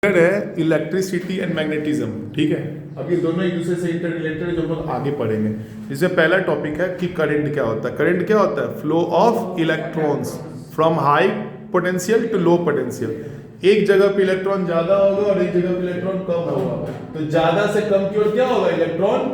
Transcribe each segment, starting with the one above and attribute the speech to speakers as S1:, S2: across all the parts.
S1: है electricity and magnetism. ठीक है, अब ये दोनों एक दूसरे से इंटर रिलेटेड है जो हम लोग आगे पढ़ेंगे। इसमें पहला टॉपिक है कि करंट क्या होता है। करंट क्या होता है? Flow of electrons from high potential to low potential. एक जगह पे इलेक्ट्रॉन ज्यादा होगा और एक जगह पे इलेक्ट्रॉन कम होगा, तो ज्यादा से कम की ओर क्या होगा? इलेक्ट्रॉन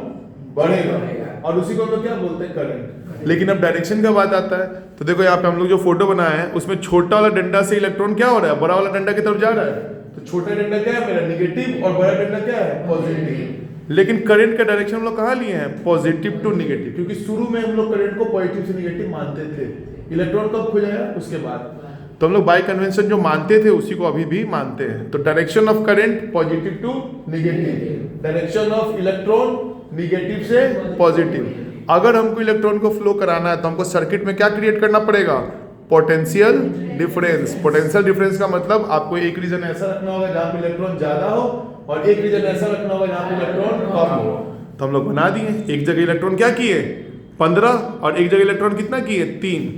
S1: बढ़ेगा, और उसी को हम लोग क्या बोलते हैं? करंट। लेकिन अब डायरेक्शन का बात आता है, तो देखो यहाँ पे हम लोग जो फोटो बनाए हैं उसमें छोटा वाला डंडा से इलेक्ट्रॉन क्या हो रहा है? बड़ा वाला डंडा की तरफ जा रहा है। तो छोटा डंडा क्या है मेरा? निगेटिव, और बड़ा डंडा क्या है? पॉजिटिव। लेकिन करंट का डायरेक्शन हम लोग कहाँ लिए हैं? पॉजिटिव टू निगेटिव, क्योंकि शुरू में हम लोग करंट को पॉजिटिव से निगेटिव मानते थे। इलेक्ट्रॉन कब खुलेगा? उसके बाद। तो हम लोग बाय कन्वेंशन जो मानते थे उसी को अभी भी मानते हैं। तो direction of current positive to negative, direction of electron negative से पॉजिटिव। अगर हमको इलेक्ट्रॉन को फ्लो कराना है तो हमको सर्किट में क्या क्रिएट करना पड़ेगा? Potential difference. पोटेंशियल डिफरेंस का मतलब आपको एक रीजन ऐसा रखना होगा जहां पे इलेक्ट्रॉन ज्यादा हो, और एक रीजन ऐसा रखना होगा जहां पे इलेक्ट्रॉन कम हो। तो हम लोग बना दिए। एक जगह इलेक्ट्रॉन क्या किए? 15, और एक जगह इलेक्ट्रॉन कितना किए? 3।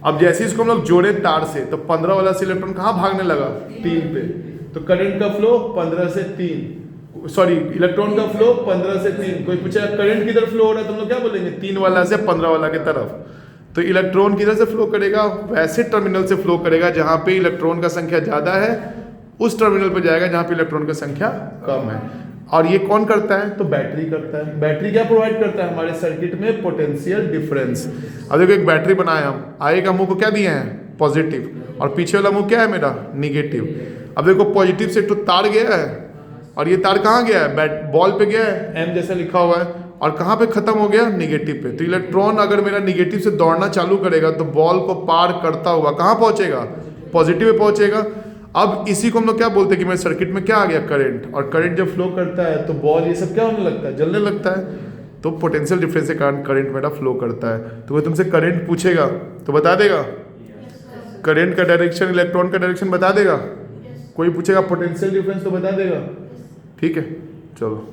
S1: अब जैसे इसको हम लोग जोड़े तार से, तो 15 वाला से इलेक्ट्रॉन कहाँ भागने लगा? 3 पे। तो करंट का फ्लो 15 से 3, सॉरी इलेक्ट्रॉन का फ्लो 15 से 3। कोई पूछा करंट किधर फ्लो हो रहा है, तो हम लोग क्या बोलेंगे? 3 वाला से 15 वाला की तरफ। तो इलेक्ट्रॉन किधर से फ्लो करेगा? वैसे टर्मिनल से फ्लो करेगा जहां पे इलेक्ट्रॉन का संख्या ज्यादा है, उस टर्मिनल पे जाएगा जहां पे इलेक्ट्रॉन की संख्या कम है। और ये कौन करता है? तो बैटरी करता है। बैटरी क्या प्रोवाइड करता है हमारे सर्किट में? Potential difference. अब देखो एक बैटरी बनाया हम, आगे का मुंह को क्या दिए हैं? पॉजिटिव, और पीछे वाला मुंह क्या है मेरा? निगेटिव। अब देखो पॉजिटिव से तो तार गया है, और ये तार कहाँ गया है? बॉल पे गया है, एम जैसा लिखा हुआ है, और कहाँ पे खत्म हो गया? निगेटिव पे। तो इलेक्ट्रॉन अगर मेरा निगेटिव से दौड़ना चालू करेगा तो बॉल को पार करता हुआ कहाँ पहुंचेगा? पॉजिटिव पे पहुंचेगा। अब इसी को हम लोग क्या बोलते हैं कि मेरे सर्किट में क्या आ गया? करंट। और करंट जब फ्लो करता है तो बॉल ये सब क्या होने लगता है? जलने लगता है। तो पोटेंशियल डिफरेंस के कारण करंट मेरा फ्लो करता है। तो वो तुमसे करंट पूछेगा तो बता देगा? करंट का डायरेक्शन, इलेक्ट्रॉन का डायरेक्शन बता देगा। कोई पूछेगा पोटेंशियल डिफरेंस तो बता देगा। ठीक है, चलो।